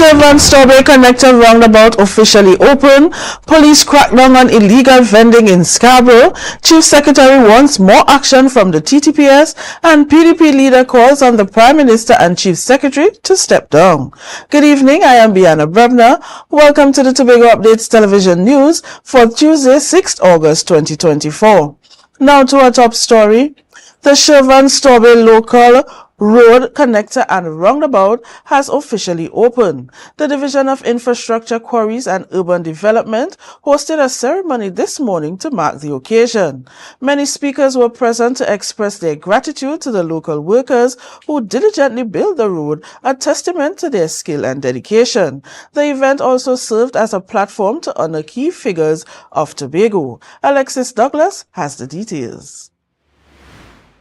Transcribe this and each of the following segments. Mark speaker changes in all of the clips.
Speaker 1: Tobago connector roundabout officially open. Police crackdown on illegal vending in Scarborough. Chief Secretary wants more action from the TTPS, and PDP leader calls on the Prime Minister and Chief Secretary to step down. Good evening, I am Bianna Brebner. Welcome to the Tobago Updates Television News for Tuesday, 6th August 2024. Now to our top story. The Tobago local road connector and roundabout has officially opened. The Division of Infrastructure, Quarries and Urban Development hosted a ceremony this morning to mark the occasion. Many speakers were present to express their gratitude to the local workers who diligently built the road, a testament to their skill and dedication. The event also served as a platform to honor key figures of Tobago. Alexis Douglas has the details.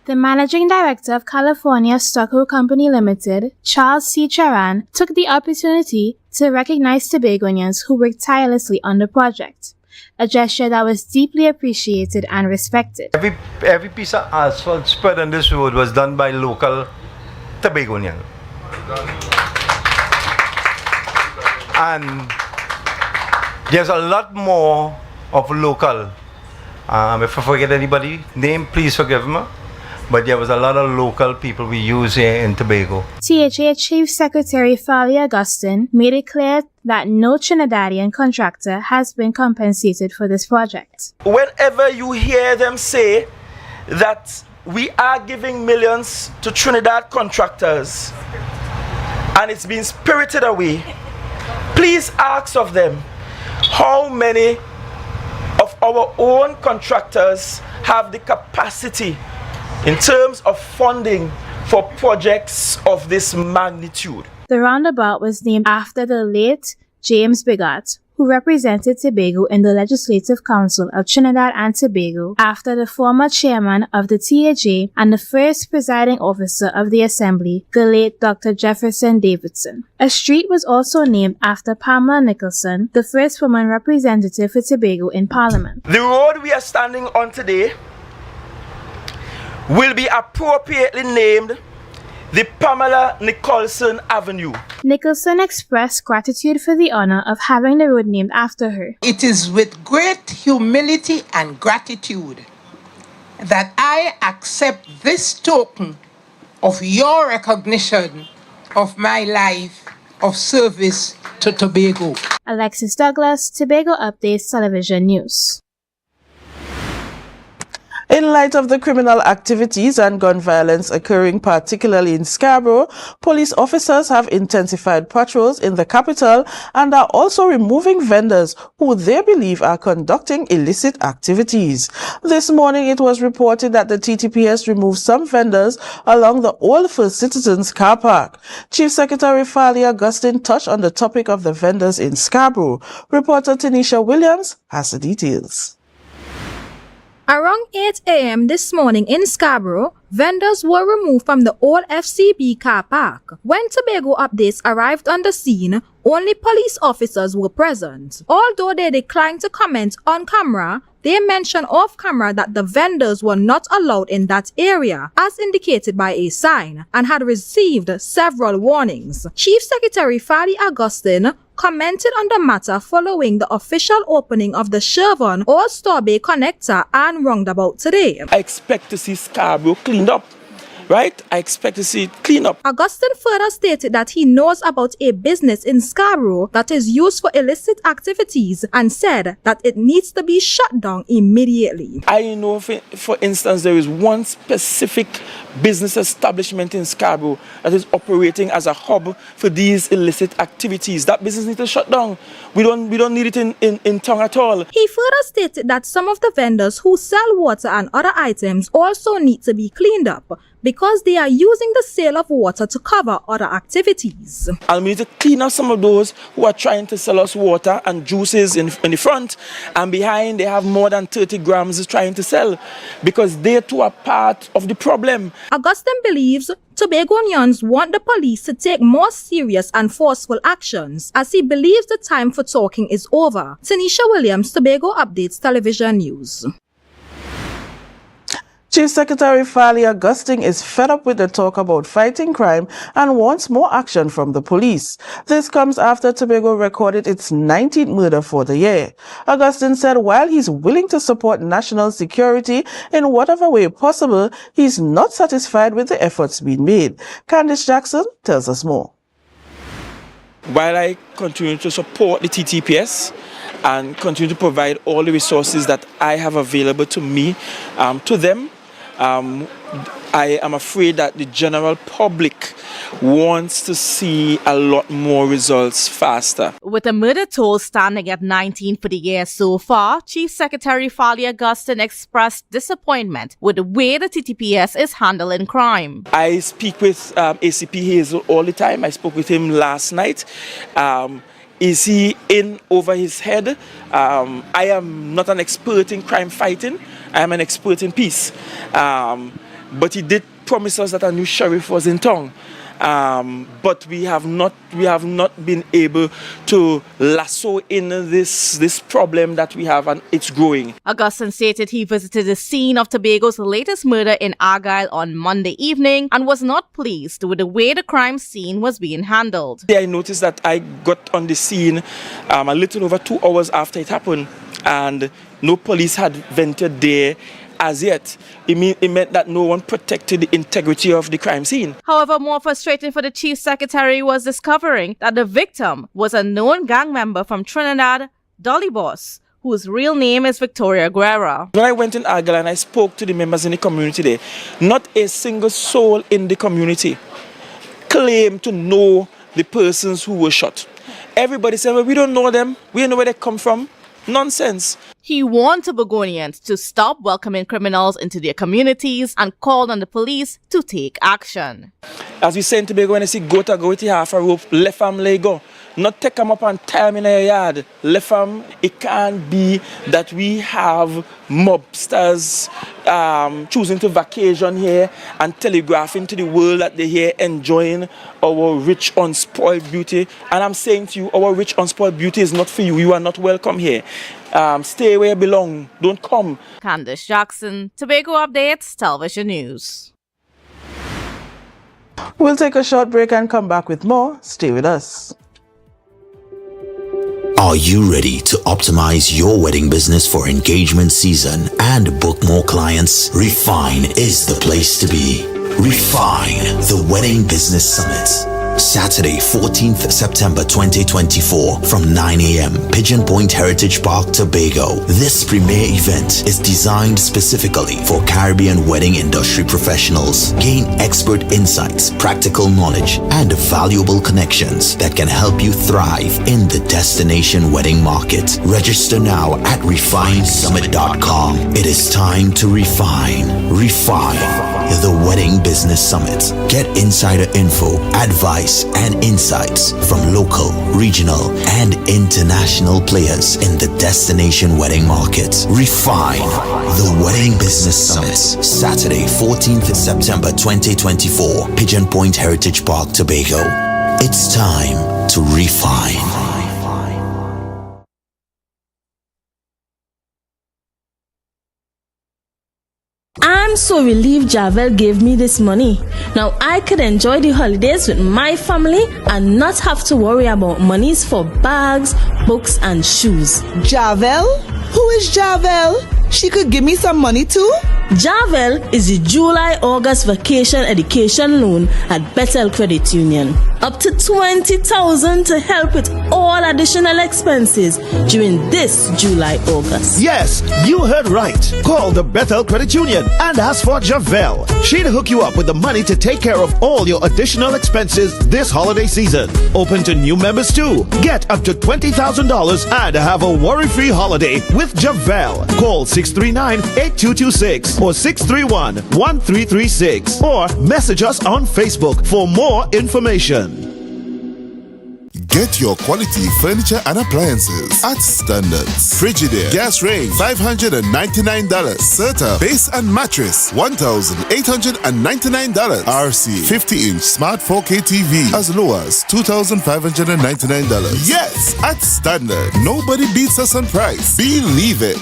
Speaker 2: The Managing Director of California Stucco Company Limited, Charles C. Charan, took the opportunity to recognize Tobagoans who worked tirelessly on the project, a gesture that was deeply appreciated and respected.
Speaker 3: Every piece of asphalt spread on this road was done by local Tobagoan. And there's a lot more of local. If I forget anybody's name, please forgive me. But there was a lot of local people we use here in Tobago.
Speaker 2: THA Chief Secretary Fali Augustine made it clear that no Trinidadian contractor has been compensated for this project.
Speaker 4: Whenever you hear them say that we are giving millions to Trinidad contractors and it's been spirited away, please ask of them how many of our own contractors have the capacity in terms of funding for projects of this magnitude.
Speaker 2: The roundabout was named after the late James Bigot, who represented Tobago in the Legislative Council of Trinidad and Tobago after the former chairman of the THA and the first presiding officer of the Assembly, the late Dr. Jefferson Davidson. A street was also named after Pamela Nicholson, the first woman representative for Tobago in Parliament.
Speaker 4: The road we are standing on today will be appropriately named the Pamela Nicholson Avenue.
Speaker 2: Nicholson expressed gratitude for the honor of having the road named after her.
Speaker 5: It is with great humility and gratitude that I accept this token of your recognition of my life of service to Tobago.
Speaker 2: Alexis Douglas, Tobago Updates Television News.
Speaker 1: In light of the criminal activities and gun violence occurring particularly in Scarborough, police officers have intensified patrols in the capital and are also removing vendors who they believe are conducting illicit activities. This morning it was reported that the TTPS removed some vendors along the Old First Citizens car park. Chief Secretary Fali Augustine touched on the topic of the vendors in Scarborough. Reporter Tanisha Williams has the details.
Speaker 6: Around 8 a.m. this morning in Scarborough, vendors were removed from the old FCB car park. When Tobago Updates arrived on the scene, only police officers were present. Although they declined to comment on camera, they mentioned off camera that the vendors were not allowed in that area, as indicated by a sign, and had received several warnings. Chief Secretary Fali Augustine commented on the matter following the official opening of the Shervan or Tobago connector and roundabout today.
Speaker 4: I expect to see Scarborough cleaned up, right? I expect to see it cleaned up.
Speaker 6: Augustine further stated that he knows about a business in Scarborough that is used for illicit activities and said that it needs to be shut down immediately.
Speaker 4: I know, for instance, there is one specific business establishment in Scarborough that is operating as a hub for these illicit activities. That business needs to shut down. We don't need it in town at all.
Speaker 6: He further stated that some of the vendors who sell water and other items also need to be cleaned up because they are using the sale of water to cover other activities.
Speaker 4: And we need to clean up some of those who are trying to sell us water and juices in the front, and behind they have more than 30 grams trying to sell, because they too are part of the problem.
Speaker 6: Augustine believes Tobagoans want the police to take more serious and forceful actions, as he believes the time for talking is over. Tanisha Williams, Tobago Updates Television News.
Speaker 1: Chief Secretary Farley Augustine is fed up with the talk about fighting crime and wants more action from the police. This comes after Tobago recorded its 19th murder for the year. Augustine said while he's willing to support national security in whatever way possible, he's not satisfied with the efforts being made. Candice Jackson tells us more.
Speaker 4: While I continue to support the TTPS and continue to provide all the resources that I have available to me, to them, I am afraid that the general public wants to see a lot more results faster.
Speaker 7: With the murder toll standing at 19 for the year so far, Chief Secretary Farley Augustine expressed disappointment with the way the TTPS is handling crime.
Speaker 4: I speak with ACP Hazel all the time. I spoke with him last night. Is he in over his head? I am not an expert in crime fighting. I am an expert in peace. But he did promise us that a new sheriff was in town. But we have not been able to lasso in this problem that we have, and it's growing.
Speaker 7: Augustine stated he visited the scene of Tobago's latest murder in Argyle on Monday evening and was not pleased with the way the crime scene was being handled.
Speaker 4: I noticed that I got on the scene a little over 2 hours after it happened, and no police had ventured there as yet. It meant that no one protected the integrity of the crime scene.
Speaker 7: However, more frustrating for the Chief Secretary was discovering that the victim was a known gang member from Trinidad, Dolly Boss, whose real name is Victoria Guerra.
Speaker 4: When I went in Argyle and I spoke to the members in the community there, not a single soul in the community claimed to know the persons who were shot. Everybody said, well, we don't know them, we don't know where they come from. Nonsense.
Speaker 7: He warned Tobagonians to stop welcoming criminals into their communities and called on the police to take action.
Speaker 4: As we say in Tobago, when I see goat, I go with half a rope, left them let go. Not take them up and tie them in a yard. Left them. It can't be that we have mobsters choosing to vacation here and telegraphing to the world that they're here enjoying our rich, unspoiled beauty. And I'm saying to you, our rich, unspoiled beauty is not for you. You are not welcome here. Stay where you belong. Don't come.
Speaker 7: Candice Jackson, Tobago Updates, Television News.
Speaker 1: We'll take a short break and come back with more. Stay with us.
Speaker 8: Are you ready to optimize your wedding business for engagement season and book more clients? Refine is the place to be. Refine, the Wedding Business Summit. Saturday, 14th September 2024 from 9 a.m. Pigeon Point Heritage Park, Tobago. This premier event is designed specifically for Caribbean wedding industry professionals. Gain expert insights, practical knowledge, and valuable connections that can help you thrive in the destination wedding market. Register now at refinesummit.com. It is time to refine. Refine, the Wedding Business Summit. Get insider info, advice, and insights from local, regional, and international players in the destination wedding market. Refine, the Wedding Business Summit. Saturday, 14th September 2024, Pigeon Point Heritage Park, Tobago. It's time to refine.
Speaker 9: I'm so relieved Javel gave me this money. Now I could enjoy the holidays with my family and not have to worry about monies for bags, books, and shoes.
Speaker 10: Javel? Who is Javel? She could give me some money too?
Speaker 9: Javel is the July-August vacation education loan at Bethel Credit Union. Up to $20,000 to help with all additional expenses during this July-August.
Speaker 11: Yes, you heard right. Call the Bethel Credit Union and ask for Javel. She'll hook you up with the money to take care of all your additional expenses this holiday season. Open to new members too. Get up to $20,000 and have a worry-free holiday with Javel. Call 639-8226 or 631-1336 or message us on Facebook for more information.
Speaker 12: Get your quality furniture and appliances at Standards. Frigidaire gas range $599. Serta base and mattress $1,899. RC 50-inch smart 4K TV as low as $2,599. Yes, at Standard. Nobody beats us on price. Believe it.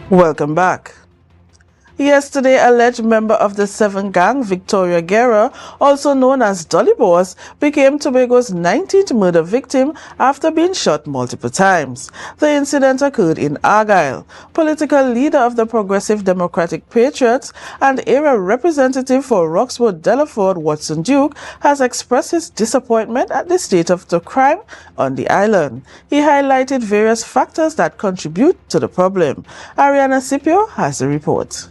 Speaker 1: Welcome back. Yesterday, alleged member of the 7 gang, Victoria Guerra, also known as Dolly Boss, became Tobago's 19th murder victim after being shot multiple times. The incident occurred in Argyle. Political leader of the Progressive Democratic Patriots and area representative for Roxwood Delaford, Watson Duke, has expressed his disappointment at the state of the crime on the island. He highlighted various factors that contribute to the problem. Ariana Scipio has the report.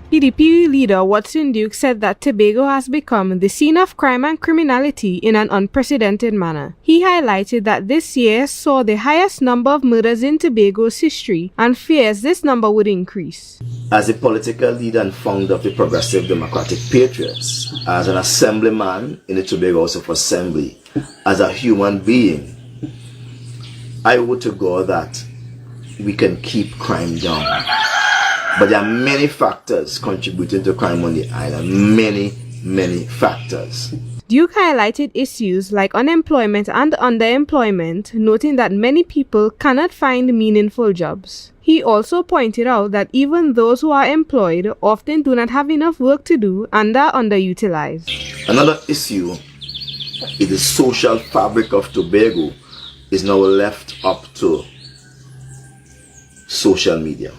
Speaker 13: PDP leader Watson Duke said that Tobago has become the scene of crime and criminality in an unprecedented manner. He highlighted that this year saw the highest number of murders in Tobago's history and fears this number would increase.
Speaker 14: As a political leader and founder of the Progressive Democratic Patriots, as an assemblyman in the Tobago House of Assembly, as a human being, I would to God that we can keep crime down. But there are many factors contributing to crime on the island. Many factors.
Speaker 13: Duke highlighted issues like unemployment and underemployment, noting that many people cannot find meaningful jobs. He also pointed out that even those who are employed often do not have enough work to do and are underutilized.
Speaker 14: Another issue is the social fabric of Tobago is now left up to social media.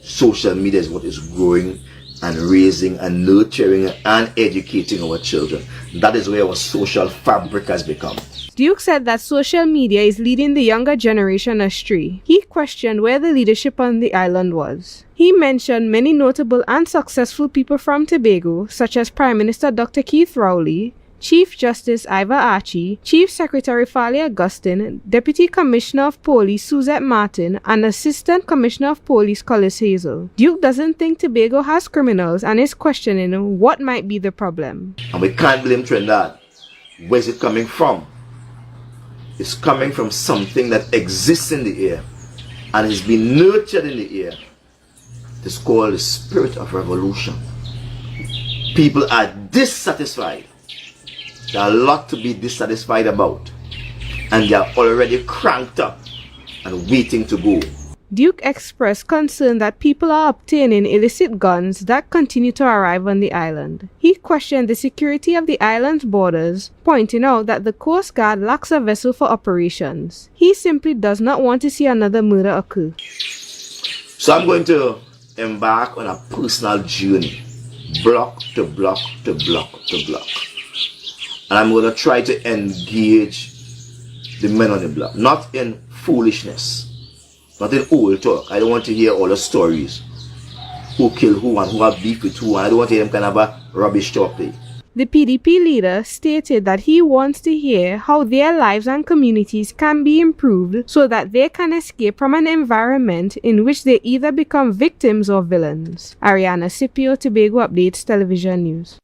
Speaker 14: Social media is what is growing and raising and nurturing and educating our children. That is where our social fabric has become.
Speaker 13: Duke said that social media is leading the younger generation astray. He questioned where the leadership on the island was. He mentioned many notable and successful people from Tobago, such as Prime Minister Dr. Keith Rowley, Chief Justice Ivor Archie, Chief Secretary Farley Augustine, Deputy Commissioner of Police Suzette Martin, and Assistant Commissioner of Police Collis Hazel. Duke doesn't think Tobago has criminals and is questioning what might be the problem.
Speaker 14: And we can't blame Trinidad. Where's it coming from? It's coming from something that exists in the air and has been nurtured in the air. It's called the spirit of revolution. People are dissatisfied. There are a lot to be dissatisfied about, and they are already cranked up and waiting to go.
Speaker 13: Duke expressed concern that people are obtaining illicit guns that continue to arrive on the island. He questioned the security of the island's borders, pointing out that the Coast Guard lacks a vessel for operations. He simply does not want to see another murder occur.
Speaker 14: So I'm going to embark on a personal journey, block to block to block to block. And I'm going to try to engage the men on the block, not in foolishness, not in old talk. I don't want to hear all the stories, who killed who and who have beef with who, and I don't want to hear them kind of a rubbish talk there.
Speaker 13: The PDP leader stated that he wants to hear how their lives and communities can be improved so that they can escape from an environment in which they either become victims or villains. Ariana Scipio, Tobago Updates Television News.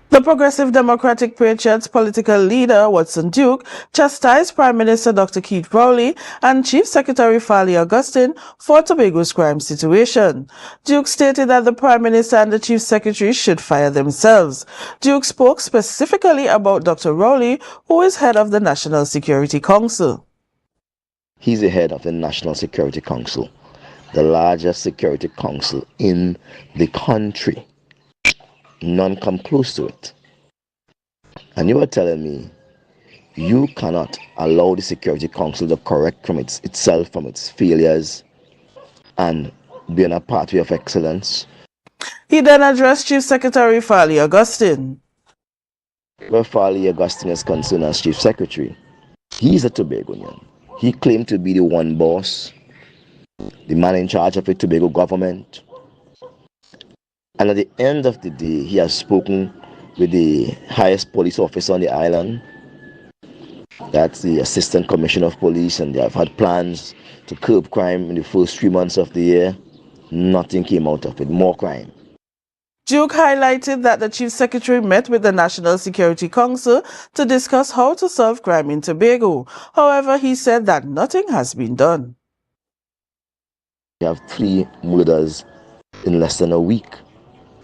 Speaker 1: The Progressive Democratic Patriots political leader, Watson Duke, chastised Prime Minister Dr. Keith Rowley and Chief Secretary Farley Augustine for Tobago's crime situation. Duke stated that the Prime Minister and the Chief Secretary should fire themselves. Duke spoke specifically about Dr. Rowley, who is head of the National Security Council.
Speaker 14: He's the head of the National Security Council, the largest security council in the country. None come close to it. And you are telling me you cannot allow the Security Council to correct from itself from its failures and be on a pathway of excellence?
Speaker 1: He then addressed Chief Secretary Farley Augustine.
Speaker 14: Where Farley Augustine is concerned as Chief Secretary, he's a Tobagonian. He claimed to be the one boss, the man in charge of the Tobago government. And at the end of the day, he has spoken with the highest police officer on the island. That's the Assistant Commissioner of Police, and they have had plans to curb crime in the first 3 months of the year. Nothing came out of it, more crime.
Speaker 1: Duke highlighted that the Chief Secretary met with the National Security Council to discuss how to solve crime in Tobago. However, he said that nothing has been done.
Speaker 14: We have 3 murders in less than a week.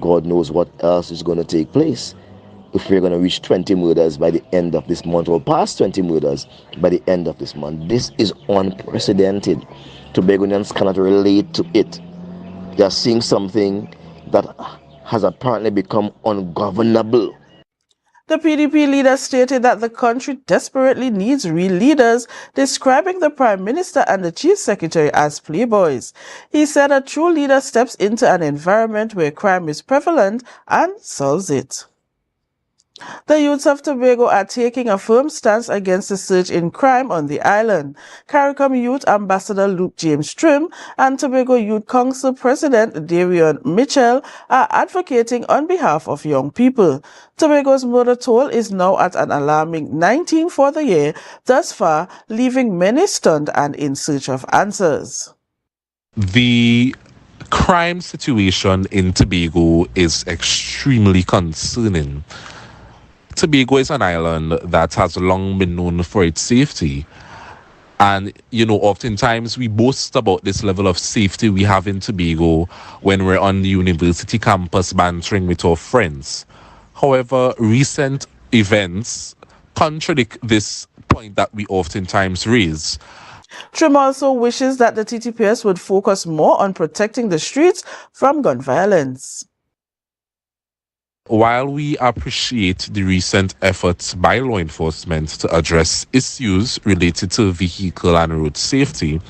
Speaker 14: God knows what else is going to take place. if we're going to reach 20 murders by the end of this month, or past 20 murders by the end of this month. This is unprecedented. Tobagonians cannot relate to it. They are seeing something that has apparently become ungovernable.
Speaker 1: The PDP leader stated that the country desperately needs real leaders, describing the Prime Minister and the Chief Secretary as playboys. He said a true leader steps into an environment where crime is prevalent and solves it. The youths of Tobago are taking a firm stance against the surge in crime on the island. CARICOM Youth Ambassador Luke James Trim and Tobago Youth Council President Darian Mitchell are advocating on behalf of young people. Tobago's murder toll is now at an alarming 19 for the year, thus far leaving many stunned and in search of answers.
Speaker 15: The crime situation in Tobago is extremely concerning. Tobago is an island that has long been known for its safety. And, oftentimes we boast about this level of safety we have in Tobago when we're on the university campus bantering with our friends. However, recent events contradict this point that we oftentimes raise.
Speaker 1: Trim also wishes that the TTPS would focus more on protecting the streets from gun violence.
Speaker 15: While we appreciate the recent efforts by law enforcement to address issues related to vehicle and road safety,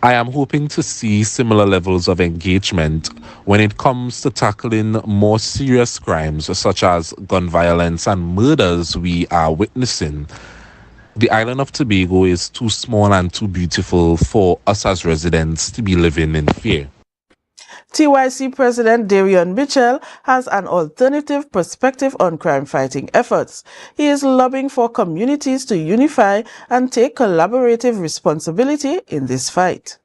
Speaker 15: I am hoping to see similar levels of engagement when it comes to tackling more serious crimes such as gun violence and murders we are witnessing. The island of Tobago is too small and too beautiful for us as residents to be living in fear.
Speaker 1: TYC President Darian Mitchell has an alternative perspective on crime-fighting efforts. He is lobbying for communities to unify and take collaborative responsibility in this fight.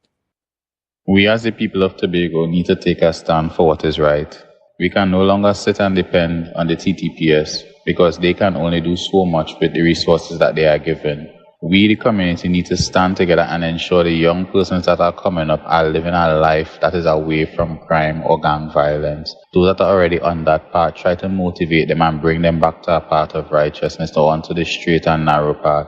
Speaker 16: We as the people of Tobago need to take a stand for what is right. We can no longer sit and depend on the TTPS because they can only do so much with the resources that they are given. We, the community, need to stand together and ensure the young persons that are coming up are living a life that is away from crime or gang violence. Those that are already on that path, try to motivate them and bring them back to a path of righteousness or onto the straight and narrow path.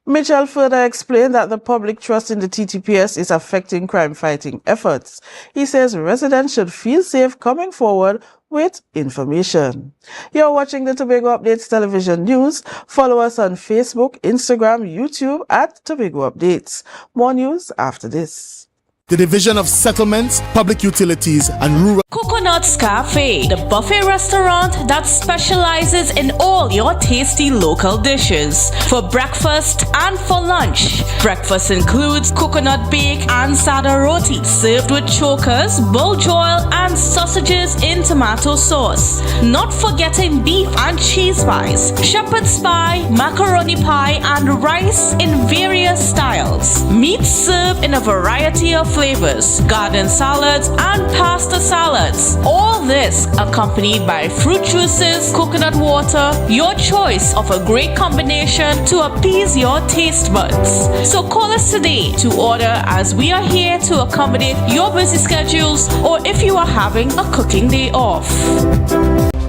Speaker 1: Mitchell further explained that the public trust in the TTPS is affecting crime-fighting efforts. He says residents should feel safe coming forward with information. You're watching the Tobago Updates Television News. Follow us on Facebook, Instagram, YouTube at Tobago Updates. More news after this.
Speaker 17: The Division of Settlements, Public Utilities and Rural
Speaker 18: Coconut's Cafe, the buffet restaurant that specializes in all your tasty local dishes for breakfast and for lunch. Breakfast includes coconut bake and sada roti served with chokers, bull joil and sausages in tomato sauce. Not forgetting beef and cheese pies, shepherd's pie, macaroni pie and rice in various styles. Meat served in a variety of flavors, garden salads and pasta salads. All this accompanied by fruit juices, coconut water, your choice of a great combination to appease your taste buds. So call us today to order as we are here to accommodate your busy schedules or if you are having a cooking day off.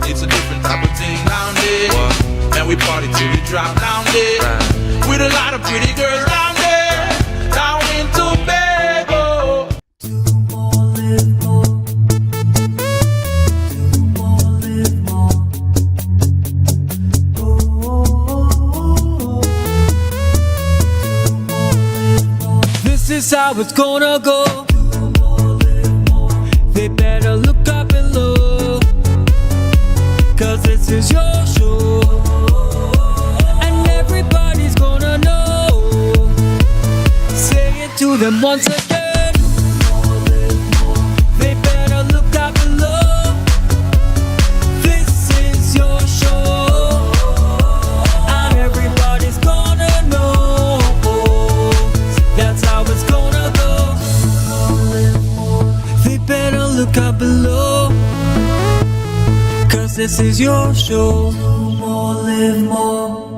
Speaker 19: It's a different type of thing down there. And we party till we drop down there. With a lot of pretty girls down there. Down in Tobago.
Speaker 20: This is how it's gonna go. They better look up below, 'cause this is your show, and everybody's gonna know. Say it to them once again. They better look up below. This is your show, and everybody's gonna know. That's how it's gonna go. They better look up below, 'cause this is your show. Do more, live more.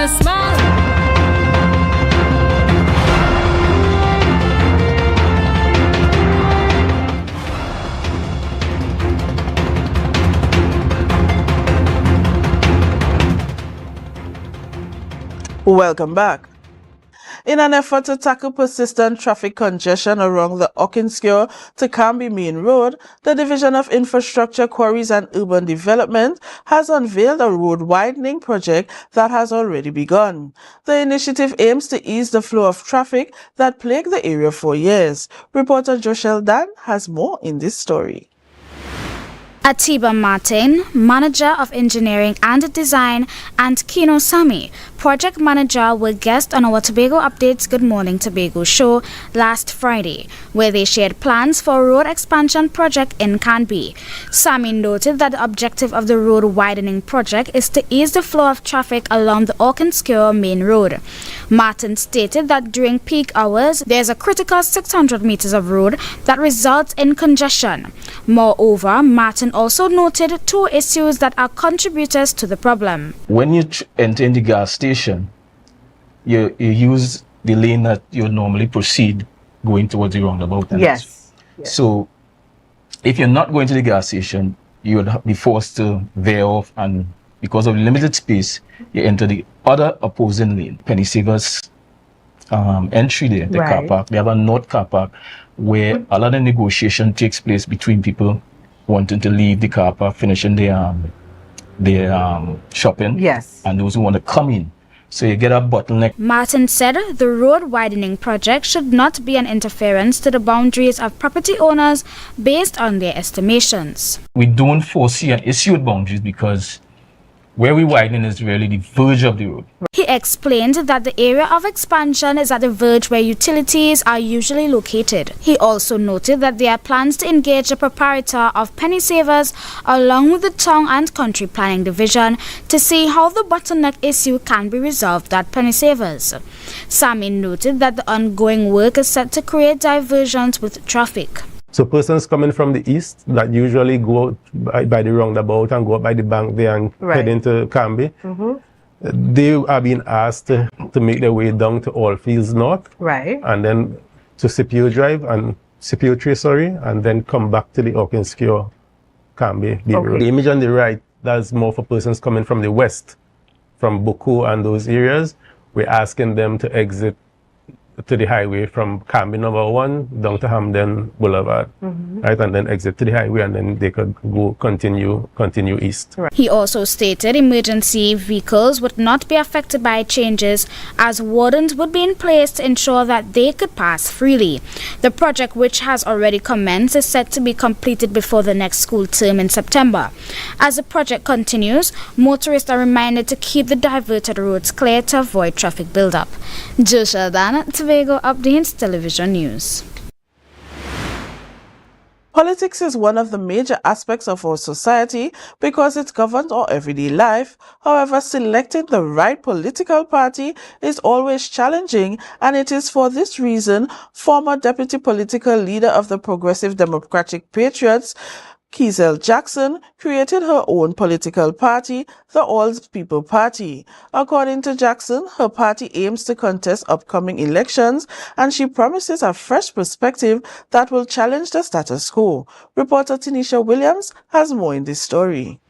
Speaker 20: a smile.
Speaker 1: Welcome back. In an effort to tackle persistent traffic congestion along the Okinscure to Camby Main Road, the Division of Infrastructure, Quarries and Urban Development has unveiled a road widening project that has already begun. The initiative aims to ease the flow of traffic that plagued the area for years. Reporter Joshel Dan has more in this story.
Speaker 21: Atiba Martin, Manager of Engineering and Design, and Kino Sami, Project Manager, were guests on our Tobago Updates Good Morning Tobago show last Friday, where they shared plans for a road expansion project in Canby. Sami noted that the objective of the road widening project is to ease the flow of traffic along the Okinscure Main Road. Martin stated that during peak hours, there's a critical 600 meters of road that results in congestion. Moreover, Martin also noted two issues that are contributors to the problem.
Speaker 22: When you enter in the gas station, you use the lane that you normally proceed going towards the roundabout.
Speaker 23: Yes.
Speaker 22: So if you're not going to the gas station, you would be forced to veer off, and because of limited space, you enter the other opposing lane. Penny Savers entry there, the car park. They have a north car park where a lot of negotiation takes place between people wanting to leave the car park, finishing their shopping.
Speaker 23: Yes.
Speaker 22: And those who want to come in. So you get a bottleneck.
Speaker 21: Martin said the road widening project should not be an interference to the boundaries of property owners based on their estimations.
Speaker 22: We don't foresee an issue with boundaries because where we widen is really the verge of the road.
Speaker 21: He explained that the area of expansion is at the verge where utilities are usually located. He also noted that there are plans to engage the proprietor of Penny Savers along with the Town and Country Planning Division to see how the bottleneck issue can be resolved at Penny Savers. Sami noted that the ongoing work is set to create diversions with traffic.
Speaker 24: So persons coming from the east that usually go by the roundabout and go up by the bank there and head into Canby, they are being asked to make their way down to Allfields North, and then to Scipio Drive and Scipio Tree, and then come back to the Okinscure Canby Road. The image on the right, that's more for persons coming from the west, from Boko and those areas. We're asking them to exit to the highway from Canby number 1 down to Hamden Boulevard, right, and then exit to the highway, and then they could go continue east.
Speaker 21: He also stated emergency vehicles would not be affected by changes, as wardens would be in place to ensure that they could pass freely. The project, which has already commenced, is set to be completed before the next school term in September. As the project continues, motorists are reminded to keep the diverted roads clear to avoid traffic buildup. Joshua Dan, Tobago Updates Television News.
Speaker 1: Politics is one of the major aspects of our society because it governs our everyday life. However, selecting the right political party is always challenging, and it is for this reason former deputy political leader of the Progressive Democratic Patriots, Kizel Jackson, created her own political party, the All People Party. According to Jackson, her party aims to contest upcoming elections, and she promises a fresh perspective that will challenge the status quo. Reporter Tanisha Williams has more in this story.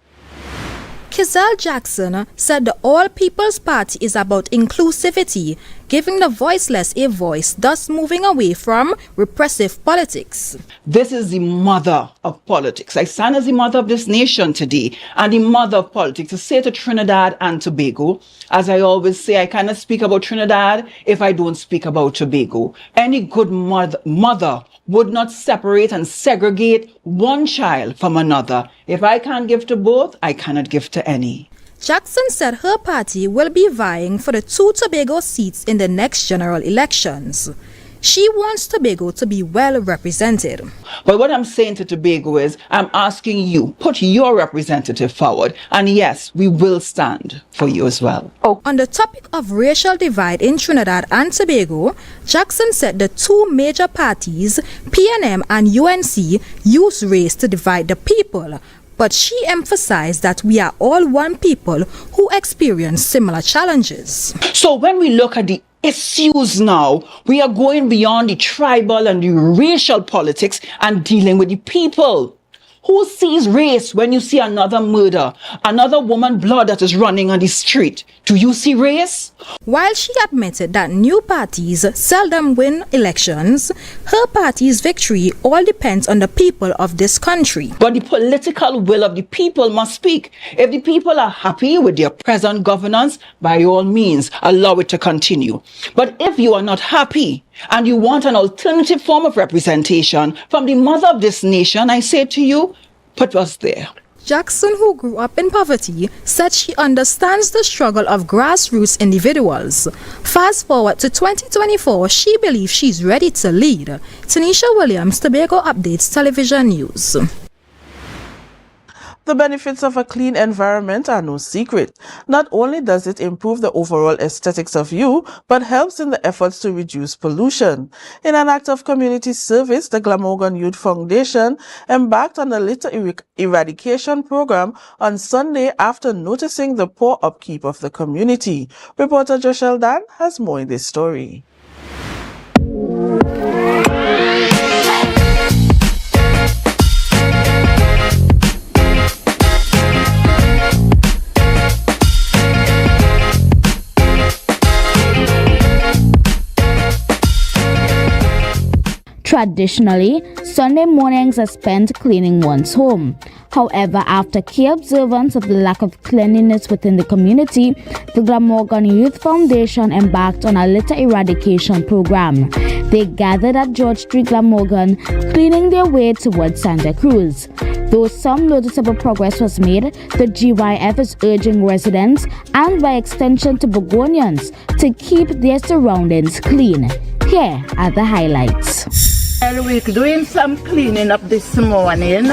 Speaker 6: Kizel Jackson said the All People's Party is about inclusivity, giving the voiceless a voice, thus moving away from repressive politics.
Speaker 25: This is the mother of politics. I stand as the mother of this nation today and the mother of politics to say to Trinidad and Tobago, as I always say, I cannot speak about Trinidad if I don't speak about Tobago. Any good mother would not separate and segregate one child from another. If I can't give to both, I cannot give to any.
Speaker 6: Jackson said her party will be vying for the 2 Tobago seats in the next general elections. She wants Tobago to be well represented.
Speaker 25: But what I'm saying to Tobago is, I'm asking you, put your representative forward. And yes, we will stand for you as well.
Speaker 6: On the topic of racial divide in Trinidad and Tobago, Jackson said the two major parties, PNM and UNC, use race to divide the people. but she emphasized that we are all one people who experience similar challenges.
Speaker 25: So when we look at the issues now, we are going beyond the tribal and the racial politics and dealing with the people. Who sees race when you see another murder, another woman blood that is running on the street? Do you see race?
Speaker 6: While she admitted that new parties seldom win elections, her party's victory all depends on the people of this country.
Speaker 25: But the political will of the people must speak. If the people are happy with their present governance, by all means, allow it to continue. But if you are not happy and you want an alternative form of representation from the mother of this nation, I say to you, put us there.
Speaker 6: Jackson, who grew up in poverty, said she understands the struggle of grassroots individuals. Fast forward to 2024, she believes she's ready to lead. Tanisha Williams, Tobago Updates Television News.
Speaker 1: The benefits of a clean environment are no secret. Not only does it improve the overall aesthetics of you, but helps in the efforts to reduce pollution. In an act of community service, the Glamorgan Youth Foundation embarked on a litter eradication program on Sunday after noticing the poor upkeep of the community. Reporter Joshel Dan has more in this story.
Speaker 21: Traditionally, Sunday mornings are spent cleaning one's home. However, after key observance of the lack of cleanliness within the community, the Glamorgan Youth Foundation embarked on a litter eradication program. They gathered at George Street, Glamorgan, cleaning their way towards Santa Cruz. Though some noticeable progress was made, the GYF is urging residents and by extension to Begonians to keep their surroundings clean. Here are the highlights.
Speaker 2: Well, we're doing some cleaning up this morning,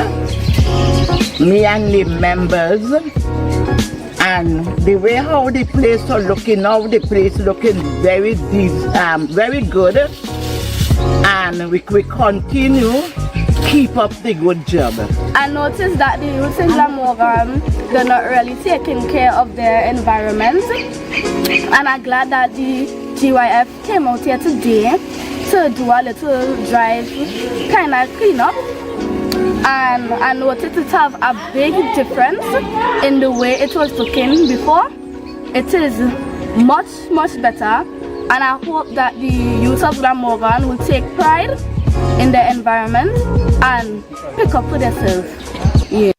Speaker 2: me and the members, and the way how the place are looking now, the place looking very good, and we continue keep up the good job.
Speaker 3: I noticed that the youth in Glamorgan, they're not really taking care of their environment, and I'm glad that the GYF came out here today to do a little drive, kind of clean up, and I noticed it have a big difference in the way it was looking before. It is much better, and I hope that the youth of Glamorgan will take pride in their environment and pick up for themselves. Yeah.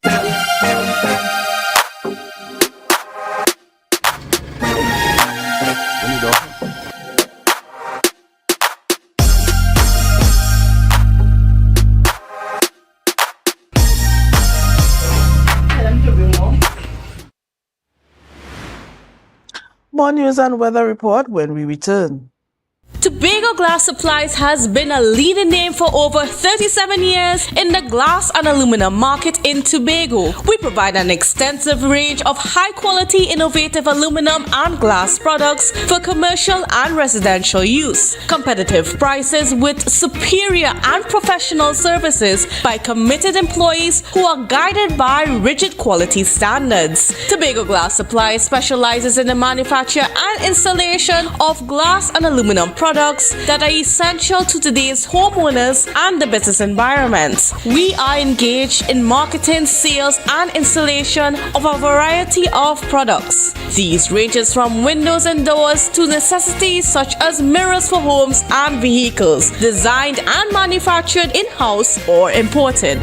Speaker 1: More news and weather report when we return.
Speaker 18: Tobago Glass Supplies has been a leading name for over 37 years in the glass and aluminum market in Tobago. We provide an extensive range of high-quality, innovative aluminum and glass products for commercial and residential use. Competitive prices with superior and professional services by committed employees who are guided by rigid quality standards. Tobago Glass Supplies specializes in the manufacture and installation of glass and aluminum products that are essential to today's homeowners and the business environment. We are engaged in marketing, sales, and installation of a variety of products. These ranges from windows and doors to necessities such as mirrors for homes and vehicles, designed and manufactured in-house or imported.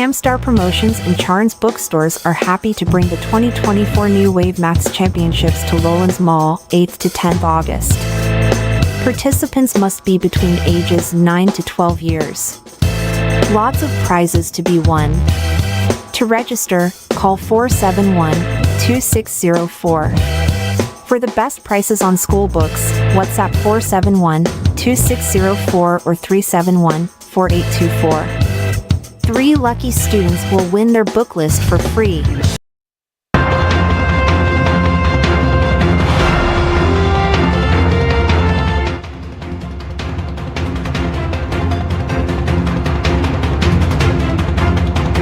Speaker 4: Hamstar Promotions and Charns Bookstores are happy to bring the 2024 New Wave Maths Championships to Lowlands Mall 8th to 10th August. Participants must be between ages 9 to 12 years. Lots of prizes to be won. To register, call 471-2604. For the best prices on school books, WhatsApp 471-2604 or 371-4824. 3 lucky students will win their book list for free.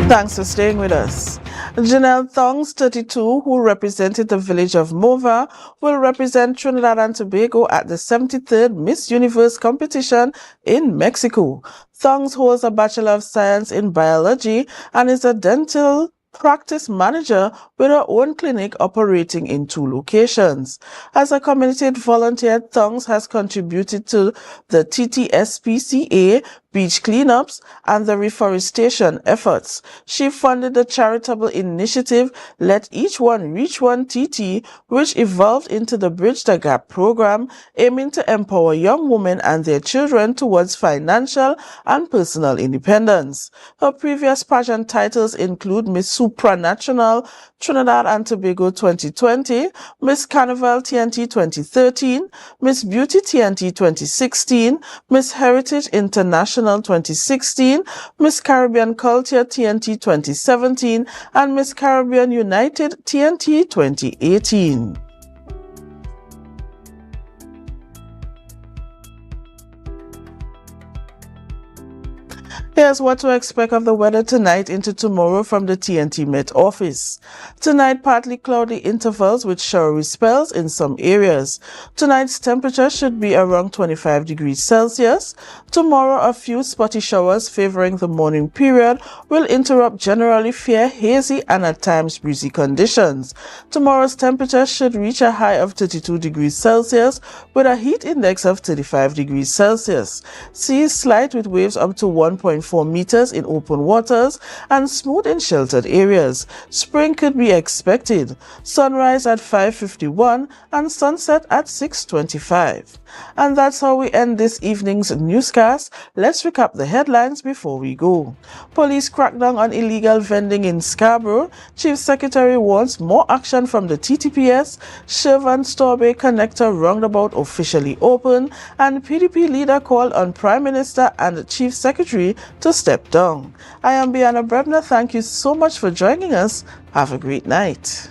Speaker 1: Thanks for staying with us. Janelle Thongs, 32, who represented the village of Mova, will represent Trinidad and Tobago at the 73rd Miss Universe competition in Mexico. Thongs holds a Bachelor of Science in Biology and is a dental practice manager with her own clinic operating in 2 locations. As a community volunteer, Thongs has contributed to the TTSPCA beach cleanups and the reforestation efforts. She funded the charitable initiative Let Each One Reach One TT, which evolved into the Bridge the Gap program, aiming to empower young women and their children towards financial and personal independence. Her previous pageant titles include Miss Supranational Trinidad and Tobago 2020, Miss Carnival TNT 2013, Miss Beauty TNT 2016, Miss Heritage International 2016, Miss Caribbean Culture TNT 2017, and Miss Caribbean United TNT 2018. Here's what to expect of the weather tonight into tomorrow from the TNT Met office. Tonight, partly cloudy intervals with showery spells in some areas. Tonight's temperature should be around 25 degrees Celsius. Tomorrow, a few spotty showers favoring the morning period will interrupt generally fair, hazy, and at times breezy conditions. Tomorrow's temperature should reach a high of 32 degrees Celsius with a heat index of 35 degrees Celsius. Seas slight with waves up to 1.4 meters in open waters and smooth in sheltered areas. Spring could be expected. Sunrise at 5:51 and sunset at 6:25. And that's how we end this evening's newscast. Let's recap the headlines before we go. Police crackdown on illegal vending in Scarborough. Chief Secretary wants more action from the TTPS. Shervan Storbay Connector roundabout officially open. And PDP leader called on Prime Minister and Chief Secretary to step down. I am Bianna Brebner. Thank you so much for joining us. Have a great night.